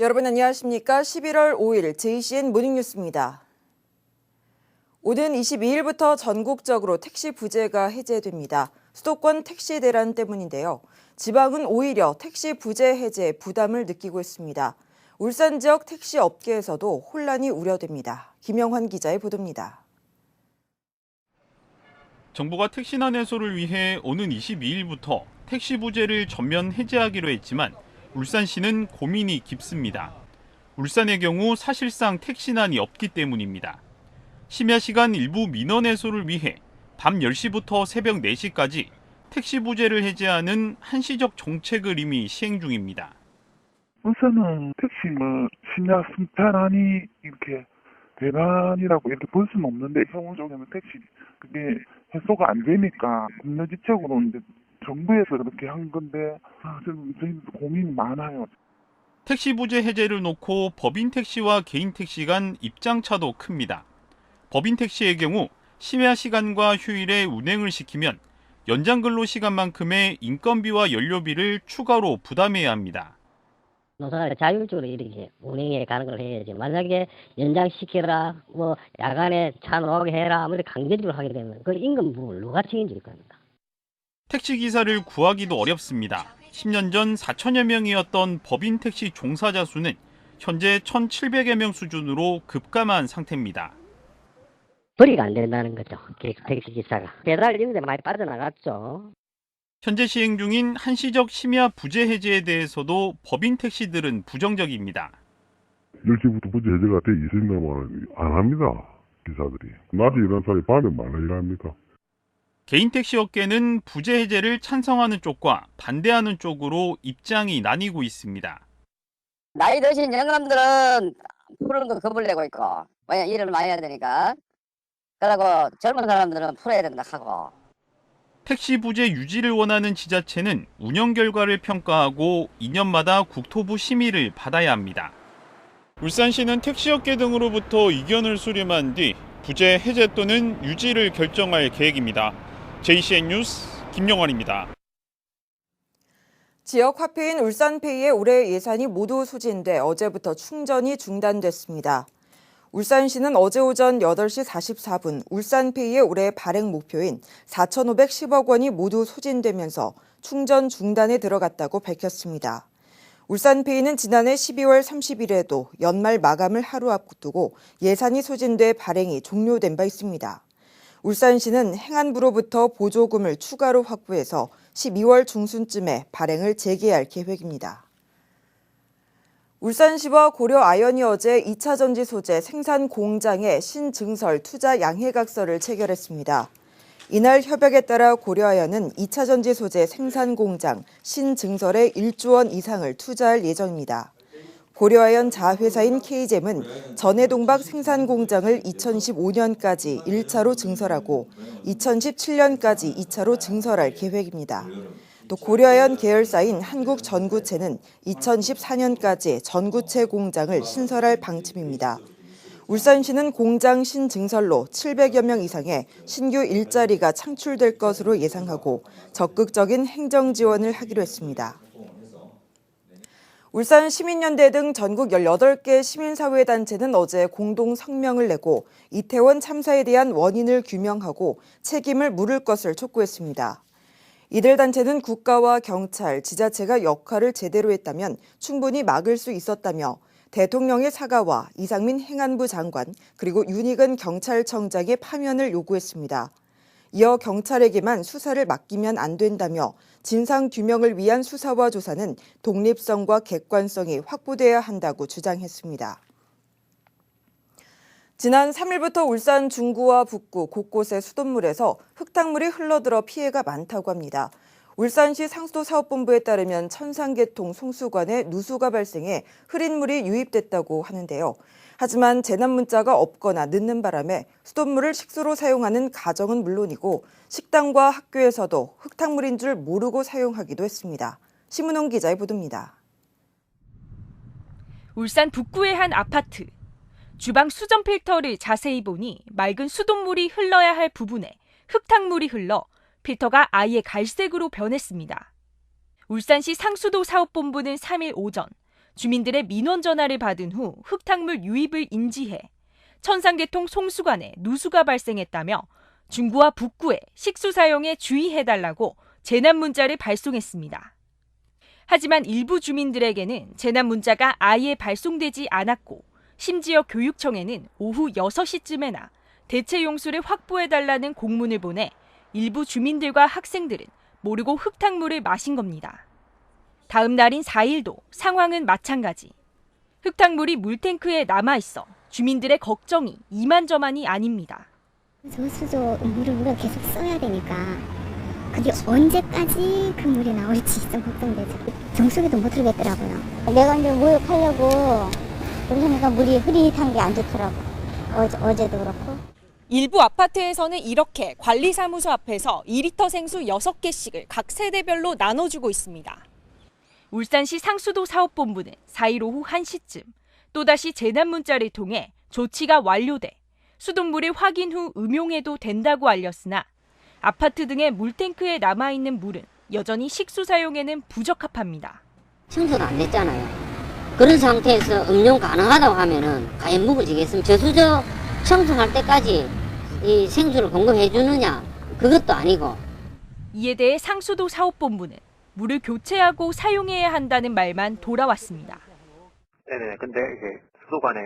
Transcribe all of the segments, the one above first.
여러분 안녕하십니까? 11월 5일 JCN 모닝뉴스입니다. 오는 22일부터 전국적으로 택시 부재가 해제됩니다. 수도권 택시 대란 때문인데요. 지방은 오히려 택시 부재 해제에 부담을 느끼고 있습니다. 울산 지역 택시 업계에서도 혼란이 우려됩니다. 김영환 기자의 보도입니다. 정부가 택시난 해소를 위해 오는 22일부터 택시 부재를 전면 해제하기로 했지만 울산시는 고민이 깊습니다. 울산의 경우 사실상 택시난이 없기 때문입니다. 심야 시간 일부 민원 해소를 위해 밤 10시부터 새벽 4시까지 택시 부재를 해제하는 한시적 정책을 이미 시행 중입니다. 울산은 택시 심야 승차난이 이렇게 대란이라고 이렇게 볼 수는 없는데 서울 쪽에는 택시 그게 해소가 안 되니까 국내지적으로 이제 정부에서 그렇게 한 건데 저희도 고민이 많아요. 택시 부재 해제를 놓고 법인 택시와 개인 택시 간 입장차도 큽니다. 법인 택시의 경우 심야 시간과 휴일에 운행을 시키면 연장 근로 시간만큼의 인건비와 연료비를 추가로 부담해야 합니다. 노사가 자율적으로 이렇게 운행해 가는 걸 해야지. 만약에 연장시켜라, 야간에 차 나오게 해라, 아무리 강제적으로 하게 되면 그 임금 부분을 누가 책임질 겁니까? 택시기사를 구하기도 어렵습니다. 10년 전 4천여 명이었던 법인 택시 종사자 수는 현재 1,700여 명 수준으로 급감한 상태입니다. 벌이가 안 된다는 거죠. 택시기사가. 배달 이런 데 많이 빠져나갔죠. 현재 시행 중인 한시적 심야 부재 해제에 대해서도 법인 택시들은 부정적입니다. 10시부터 부재 해제가 돼 있으면 안 합니다. 기사들이. 낮에 일하는 사람이 밤에 말라 일합니까? 개인 택시 업계는 부재 해제를 찬성하는 쪽과 반대하는 쪽으로 입장이 나뉘고 있습니다. 나이 드신 영감들은 푸는 거 겁을 내고 있고 왜냐 일을 많이 해야 되니까 그러고 젊은 사람들은 풀어야 된다 하고 택시 부재 유지를 원하는 지자체는 운영 결과를 평가하고 2년마다 국토부 심의를 받아야 합니다. 울산시는 택시업계 등으로부터 의견을 수렴한 뒤 부재 해제 또는 유지를 결정할 계획입니다. JCN 뉴스 김영환입니다. 지역 화폐인 울산페이의 올해 예산이 모두 소진돼 어제부터 충전이 중단됐습니다. 울산시는 어제 오전 8시 44분 울산페이의 올해 발행 목표인 4,510억 원이 모두 소진되면서 충전 중단에 들어갔다고 밝혔습니다. 울산페이는 지난해 12월 30일에도 연말 마감을 하루 앞두고 예산이 소진돼 발행이 종료된 바 있습니다. 울산시는 행안부로부터 보조금을 추가로 확보해서 12월 중순쯤에 발행을 재개할 계획입니다. 울산시와 고려아연이 어제 2차 전지 소재 생산 공장의 신증설 투자 양해각서를 체결했습니다. 이날 협약에 따라 고려아연은 2차 전지 소재 생산 공장 신증설에 1조 원 이상을 투자할 예정입니다. 고려아연 자회사인 K잼은 전해동박 생산 공장을 2015년까지 1차로 증설하고 2017년까지 2차로 증설할 계획입니다. 또 고려아연 계열사인 한국전구체는 2014년까지 전구체 공장을 신설할 방침입니다. 울산시는 공장 신증설로 700여 명 이상의 신규 일자리가 창출될 것으로 예상하고 적극적인 행정 지원을 하기로 했습니다. 울산 시민연대 등 전국 18개 시민사회단체는 어제 공동 성명을 내고 이태원 참사에 대한 원인을 규명하고 책임을 물을 것을 촉구했습니다. 이들 단체는 국가와 경찰, 지자체가 역할을 제대로 했다면 충분히 막을 수 있었다며 대통령의 사과와 이상민 행안부 장관 그리고 윤익은 경찰청장의 파면을 요구했습니다. 이어 경찰에게만 수사를 맡기면 안 된다며 진상규명을 위한 수사와 조사는 독립성과 객관성이 확보돼야 한다고 주장했습니다. 지난 3일부터 울산 중구와 북구 곳곳의 수돗물에서 흙탕물이 흘러들어 피해가 많다고 합니다. 울산시 상수도사업본부에 따르면 천상계통 송수관에 누수가 발생해 흐린 물이 유입됐다고 하는데요. 하지만 재난 문자가 없거나 늦는 바람에 수돗물을 식수로 사용하는 가정은 물론이고 식당과 학교에서도 흙탕물인 줄 모르고 사용하기도 했습니다. 심은홍 기자의 보도입니다. 울산 북구의 한 아파트. 주방 수전 필터를 자세히 보니 맑은 수돗물이 흘러야 할 부분에 흙탕물이 흘러 필터가 아예 갈색으로 변했습니다. 울산시 상수도 사업본부는 3일 오전 주민들의 민원 전화를 받은 후 흙탕물 유입을 인지해 천상계통 송수관에 누수가 발생했다며 중구와 북구에 식수 사용에 주의해달라고 재난 문자를 발송했습니다. 하지만 일부 주민들에게는 재난 문자가 아예 발송되지 않았고 심지어 교육청에는 오후 6시쯤에나 대체 용수를 확보해달라는 공문을 보내 일부 주민들과 학생들은 모르고 흙탕물을 마신 겁니다. 다음 날인 4일도 상황은 마찬가지. 흙탕물이 물탱크에 남아있어 주민들의 걱정이 이만저만이 아닙니다. 저수조 물을 우리가 계속 써야 되니까 그게 언제까지 그 물이 나올지 좀 걱정되죠. 정수기도 못 틀겠더라고요. 내가 이제 목욕하려고 그러니까 물이 흐릿한 게 안 좋더라고. 어제도 그렇고. 일부 아파트에서는 이렇게 관리사무소 앞에서 2리터 생수 6개씩을 각 세대별로 나눠주고 있습니다. 울산시 상수도 사업본부는 4일 오후 1시쯤 또다시 재난 문자를 통해 조치가 완료돼 수돗물을 확인 후 음용해도 된다고 알렸으나 아파트 등의 물탱크에 남아있는 물은 여전히 식수 사용에는 부적합합니다. 청소가 안 됐잖아요. 그런 상태에서 음용 가능하다고 하면은 과연 묵어지겠습니까? 저수조 청소할 때까지 이 생수를 공급해 주느냐? 그것도 아니고. 이에 대해 상수도 사업본부는 물을 교체하고 사용해야 한다는 말만 돌아왔습니다. 네네. 근데 이제 수도관에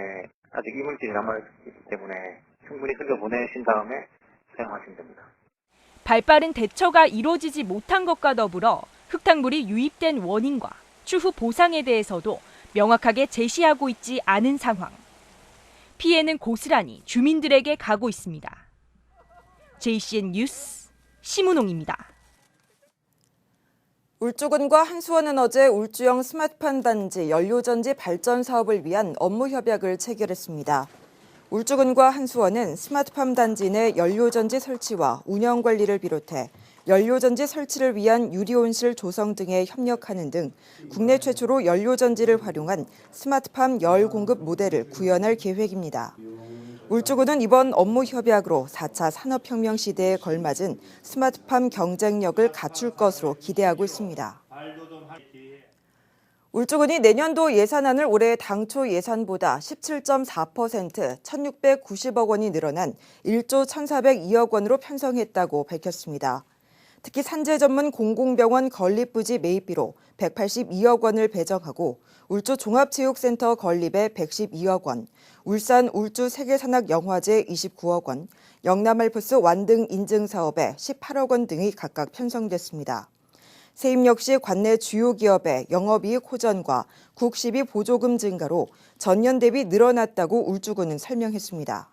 아직 이물질이 남아있기 때문에 충분히 흘려보내신 다음에 사용하시면 됩니다. 발빠른 대처가 이루어지지 못한 것과 더불어 흙탕물이 유입된 원인과 추후 보상에 대해서도 명확하게 제시하고 있지 않은 상황. 피해는 고스란히 주민들에게 가고 있습니다. JCN 뉴스 심은홍입니다. 울주군과 한수원은 어제 울주형 스마트팜 단지 연료전지 발전 사업을 위한 업무 협약을 체결했습니다. 울주군과 한수원은 스마트팜 단지 내 연료전지 설치와 운영 관리를 비롯해 연료전지 설치를 위한 유리온실 조성 등에 협력하는 등 국내 최초로 연료전지를 활용한 스마트팜 열 공급 모델을 구현할 계획입니다. 울주군은 이번 업무 협약으로 4차 산업혁명 시대에 걸맞은 스마트팜 경쟁력을 갖출 것으로 기대하고 있습니다. 울주군이 내년도 예산안을 올해 당초 예산보다 17.4% 1,690억 원이 늘어난 1조 1,402억 원으로 편성했다고 밝혔습니다. 특히 산재 전문 공공병원 건립부지 매입비로 182억 원을 배정하고 울주 종합체육센터 건립에 112억 원, 울산 울주 세계산악영화제 29억 원, 영남 알프스 완등 인증 사업에 18억 원 등이 각각 편성됐습니다. 세입 역시 관내 주요 기업의 영업이익 호전과 국시비 보조금 증가로 전년 대비 늘어났다고 울주군은 설명했습니다.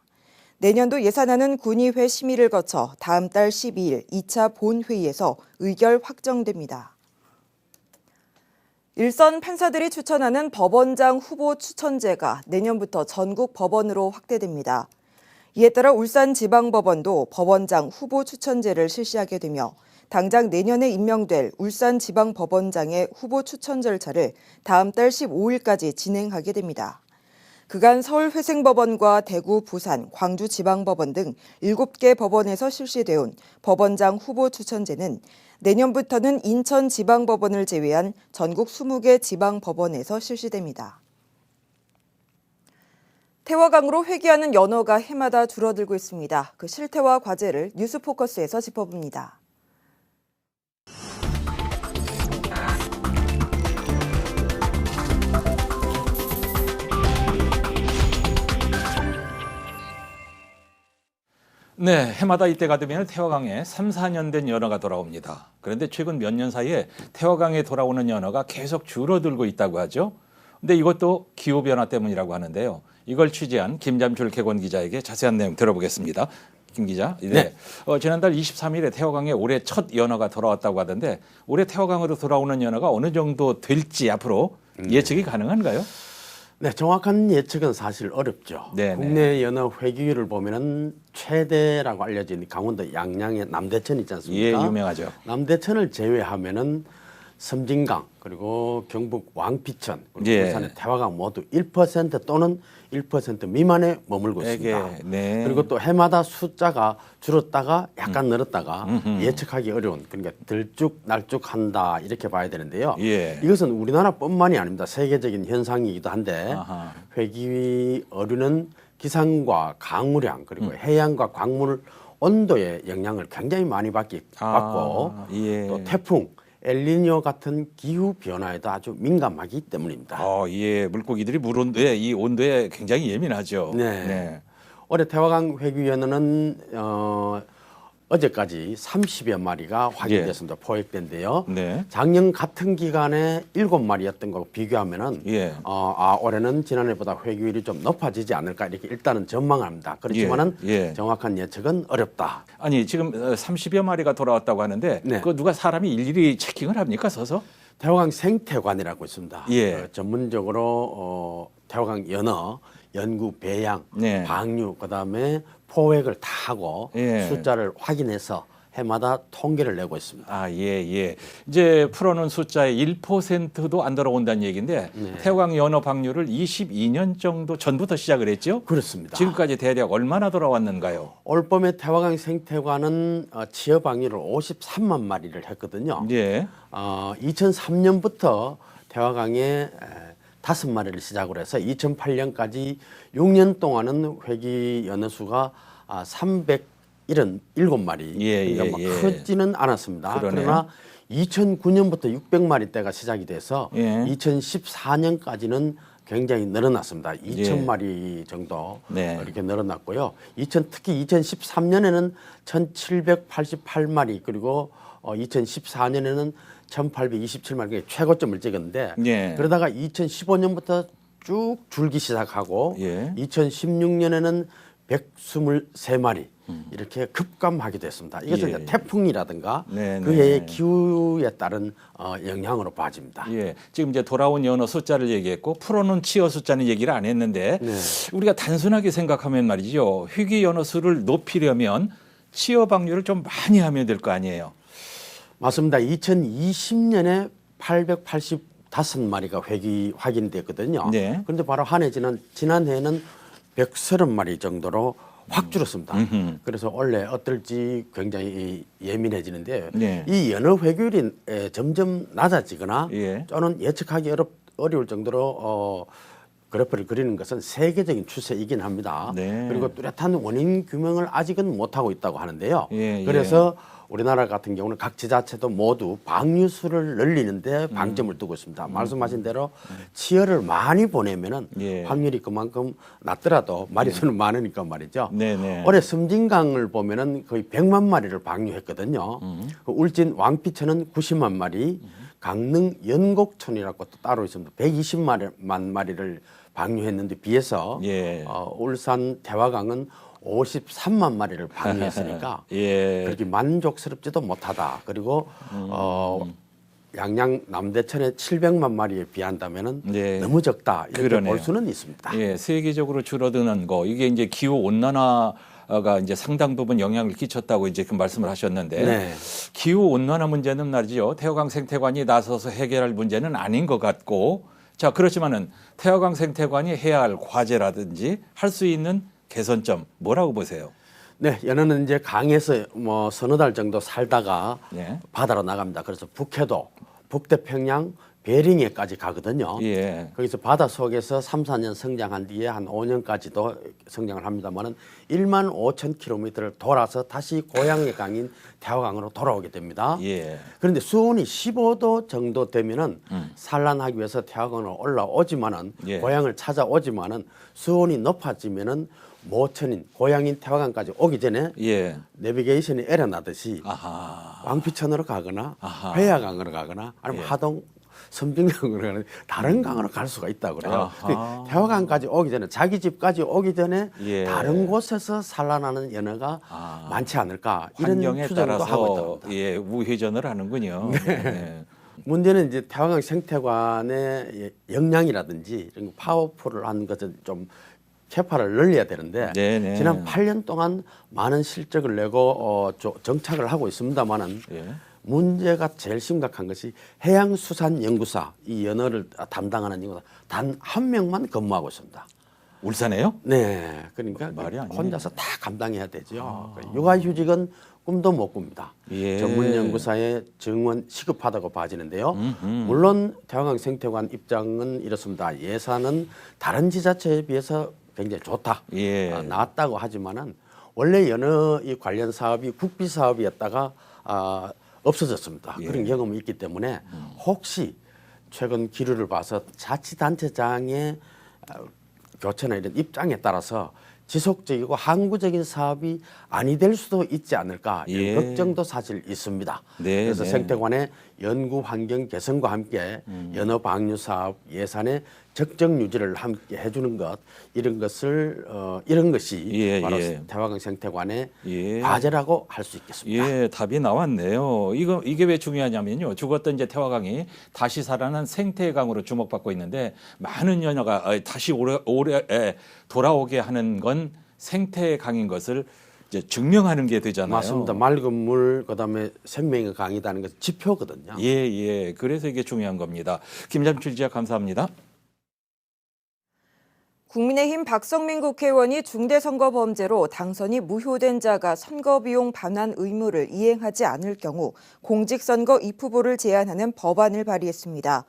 내년도 예산안은 군의회 심의를 거쳐 다음 달 12일 2차 본회의에서 의결 확정됩니다. 일선 판사들이 추천하는 법원장 후보 추천제가 내년부터 전국 법원으로 확대됩니다. 이에 따라 울산지방법원도 법원장 후보 추천제를 실시하게 되며 당장 내년에 임명될 울산지방법원장의 후보 추천 절차를 다음 달 15일까지 진행하게 됩니다. 그간 서울회생법원과 대구, 부산, 광주지방법원 등 7개 법원에서 실시되온 법원장 후보 추천제는 내년부터는 인천지방법원을 제외한 전국 20개 지방법원에서 실시됩니다. 태화강으로 회귀하는 연어가 해마다 줄어들고 있습니다. 그 실태와 과제를 뉴스포커스에서 짚어봅니다. 네, 해마다 이때가 되면 태화강에 3, 4년 된 연어가 돌아옵니다. 그런데 최근 몇 년 사이에 태화강에 돌아오는 연어가 계속 줄어들고 있다고 하죠. 근데 이것도 기후변화 때문이라고 하는데요. 이걸 취재한 김잠출 개건 기자에게 자세한 내용 들어보겠습니다. 김 기자. 네. 지난달 23일에 태화강에 올해 첫 연어가 돌아왔다고 하던데 올해 태화강으로 돌아오는 연어가 어느 정도 될지 앞으로 예측이 가능한가요? 네, 정확한 예측은 사실 어렵죠. 네네. 국내 연어 회귀율을 보면은 최대라고 알려진 강원도 양양의 남대천 있지 않습니까? 예, 유명하죠. 남대천을 제외하면은 섬진강 그리고 경북 왕피천 그리고 예. 울산의 태화강 모두 1% 또는 1% 미만에 머물고 있습니다. 네. 그리고 또 해마다 숫자가 줄었다가 약간 늘었다가 예측하기 어려운 그러니까 들쭉날쭉한다 이렇게 봐야 되는데요. 예. 이것은 우리나라뿐만이 아닙니다. 세계적인 현상이기도 한데 아하. 회기 어류는 기상과 강우량 그리고 해양과 광물 온도의 영향을 굉장히 많이 받고 예. 또 태풍, 엘니뇨 같은 기후 변화에도 아주 민감하기 때문입니다. 예, 물고기들이 물 온도에 이 온도에 굉장히 예민하죠. 네. 올해 태화강 회귀연어는 어제까지 30여 마리가 확인됐습니다. 포획된데요. 네. 작년 같은 기간에 7마리였던 거 비교하면은 예. 올해는 지난해보다 회귀율이 좀 높아지지 않을까 이렇게 일단은 전망합니다. 그렇지만은 예. 정확한 예측은 어렵다. 아니 지금 30여 마리가 돌아왔다고 하는데 네. 그 누가 사람이 일일이 체킹을 합니까 서서? 태화강 생태관이라고 있습니다. 예. 전문적으로 태화강 연어, 연구, 배양, 네. 방류, 그다음에 포획을 다 하고 예. 숫자를 확인해서 해마다 통계를 내고 있습니다. 예. 이제 풀어놓은 숫자의 1%도 안 들어온다는 얘기인데 네. 태화강 연어 방류를 22년 정도 전부터 시작을 했죠? 그렇습니다. 지금까지 대략 얼마나 돌아왔는가요? 올 봄에 태화강 생태관은 치어 방류를 53만 마리를 했거든요. 예. 2003년부터 태화강에 5마리를 시작으로 해서 2008년까지 6년 동안은 회기 연어 수가 377마리. 그러니까 뭐 크지는 않았습니다. 그러네요. 그러나 2009년부터 600마리대가 시작이 돼서 예. 2014년까지는 굉장히 늘어났습니다. 2,000마리 정도 네. 이렇게 늘어났고요. 특히 2013년에는 1,788마리 그리고 2014년에는 1,827마리 최고점을 찍었는데 예. 그러다가 2015년부터 쭉 줄기 시작하고 예. 2016년에는 123마리 이렇게 급감하게 됐습니다. 이것은 예. 이제 태풍이라든가 네, 그 네. 해의 기후에 따른 영향으로 봐집니다. 예, 지금 이제 돌아온 연어 숫자를 얘기했고 풀어놓은 치어 숫자는 얘기를 안 했는데 네. 우리가 단순하게 생각하면 말이죠. 회귀 연어 수를 높이려면 치어 방류를 좀 많이 하면 될 거 아니에요. 맞습니다. 2020년에 885마리가 확인됐거든요. 네. 그런데 바로 한 해 지난해에는 130마리 정도로 확 줄었습니다. 그래서 원래 어떨지 굉장히 예민해지는데 네. 이 연어 회귀율이 점점 낮아지거나 예. 또는 예측하기 어려울 정도로 그래프를 그리는 것은 세계적인 추세이긴 합니다. 네. 그리고 뚜렷한 원인 규명을 아직은 못하고 있다고 하는데요. 예. 그래서 우리나라 같은 경우는 각 지자체도 모두 방류수를 늘리는데 방점을 두고 있습니다. 말씀하신 대로 치어를 많이 보내면은 예. 확률이 그만큼 낮더라도 마리수는 많으니까 말이죠. 네네. 올해 섬진강을 보면은 거의 100만 마리를 방류했거든요. 그 울진 왕피천은 90만 마리, 강릉 연곡천이라고 또 따로 있습니다. 120만 마리를 방류했는데 비해서 예. 울산 태화강은 53만 마리를 방류했으니까 예. 그렇게 만족스럽지도 못하다. 그리고 양양 남대천의 700만 마리에 비한다면은 네. 너무 적다. 이렇게 그러네요. 볼 수는 있습니다. 예, 세계적으로 줄어드는 거 이게 이제 기후 온난화가 이제 상당 부분 영향을 끼쳤다고 이제 그 말씀을 하셨는데 네. 기후 온난화 문제는 말이죠. 태화강 생태관이 나서서 해결할 문제는 아닌 것 같고 자 그렇지만은 태화강 생태관이 해야 할 과제라든지 할 수 있는 개선점 뭐라고 보세요? 네, 연어는 이제 강에서 뭐 서너 달 정도 살다가 네. 바다로 나갑니다. 그래서 북해도, 북태평양, 베링해까지 가거든요. 예. 거기서 바다 속에서 3, 4년 성장한 뒤에 한 5년까지도 성장을 합니다만은 1만 5천 킬로미터를 돌아서 다시 고향의 강인 태화강으로 돌아오게 됩니다. 예. 그런데 수온이 15도 정도 되면은 산란하기 위해서 태화강으로 올라오지만은 예. 고향을 찾아오지만은 수온이 높아지면은 모천인 고향인 태화강까지 오기 전에 예. 내비게이션이 에러 나듯이 아하. 왕피천으로 가거나 아하. 회야강으로 가거나 아니면 예. 하동 섬진강으로 가는 다른 강으로 갈 수가 있다고 그래요. 아하. 태화강까지 오기 전에 자기 집까지 오기 전에 예. 다른 곳에서 산란하는 연어가 많지 않을까 이런 환경에 추정도 하고 따라서 있답니다. 예, 우회전을 하는군요. 네. 문제는 이제 태화강 생태관의 역량이라든지 이런 거 파워풀을 한 것을 좀 캐파를 늘려야 되는데 네네. 지난 8년 동안 많은 실적을 내고 정착을 하고 있습니다만은 예. 문제가 제일 심각한 것이 해양수산연구사 이 연어를 담당하는 연구사 단 한 명만 근무하고 있습니다. 울산에요? 네, 그러니까 말이 아니네. 혼자서 다 감당해야 되죠. 육아휴직은 꿈도 못 꿉니다. 예. 전문 연구사의 정원 시급하다고 봐지는데요. 물론 태화강 생태관 입장은 이렇습니다. 예산은 다른 지자체에 비해서 굉장히 좋다, 예. 나았다고 하지만은 원래 연어 이 관련 사업이 국비 사업이었다가 없어졌습니다. 예. 그런 경험이 있기 때문에 혹시 최근 기류를 봐서 자치단체장의 교체나 이런 입장에 따라서 지속적이고 항구적인 사업이 아니 될 수도 있지 않을까 이런 예. 걱정도 사실 있습니다. 네, 그래서 네. 생태관의 연구 환경 개선과 함께 연어 방류 사업 예산의 적정 유지를 함께 해주는 것 이런 것을 이런 것이 예, 바로 예. 태화강 생태관의 예. 과제라고 할 수 있겠습니다. 예, 답이 나왔네요. 이게 왜 중요하냐면요. 죽었던 이제 태화강이 다시 살아난 생태강으로 주목받고 있는데 많은 연어가 다시 올해 돌아오게 하는 건 생태강인 것을 이제 증명하는 게 되잖아요. 맞습니다. 맑은 물 그다음에 생명의 강이라는 것은 지표거든요. 예, 예. 그래서 이게 중요한 겁니다. 김장출 기자 감사합니다. 국민의힘 박성민 국회의원이 중대선거범죄로 당선이 무효된 자가 선거비용 반환 의무를 이행하지 않을 경우 공직선거 입후보를 제한하는 법안을 발의했습니다.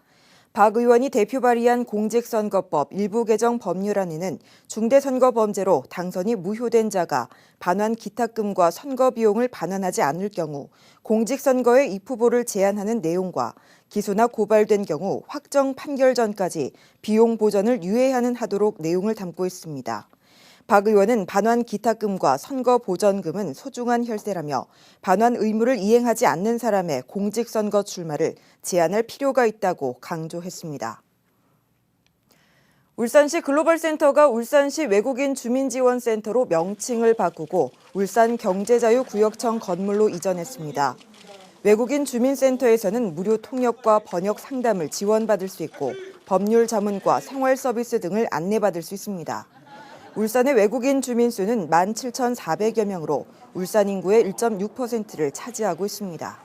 박 의원이 대표 발의한 공직선거법 일부 개정 법률안에는 중대선거범죄로 당선이 무효된 자가 반환 기탁금과 선거비용을 반환하지 않을 경우 공직선거의 입후보를 제한하는 내용과 기소나 고발된 경우 확정 판결 전까지 비용 보전을 유예하는 하도록 내용을 담고 있습니다. 박 의원은 반환 기탁금과 선거 보전금은 소중한 혈세라며 반환 의무를 이행하지 않는 사람의 공직선거 출마를 제한할 필요가 있다고 강조했습니다. 울산시 글로벌센터가 울산시 외국인 주민지원센터로 명칭을 바꾸고 울산경제자유구역청 건물로 이전했습니다. 외국인 주민센터에서는 무료 통역과 번역 상담을 지원받을 수 있고 법률 자문과 생활 서비스 등을 안내받을 수 있습니다. 울산의 외국인 주민 수는 17,400여 명으로 울산 인구의 1.6%를 차지하고 있습니다.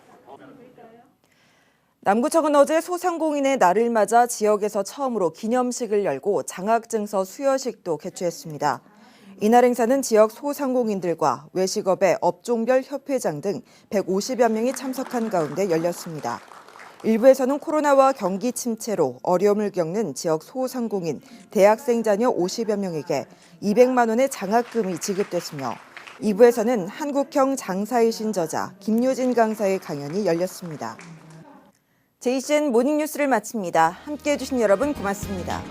남구청은 어제 소상공인의 날을 맞아 지역에서 처음으로 기념식을 열고 장학증서 수여식도 개최했습니다. 이날 행사는 지역 소상공인들과 외식업의 업종별 협회장 등 150여 명이 참석한 가운데 열렸습니다. 일부에서는 코로나와 경기 침체로 어려움을 겪는 지역 소상공인, 대학생 자녀 50여 명에게 200만 원의 장학금이 지급됐으며 2부에서는 한국형 장사의 신저자 김유진 강사의 강연이 열렸습니다. JCN 모닝뉴스를 마칩니다. 함께해 주신 여러분 고맙습니다.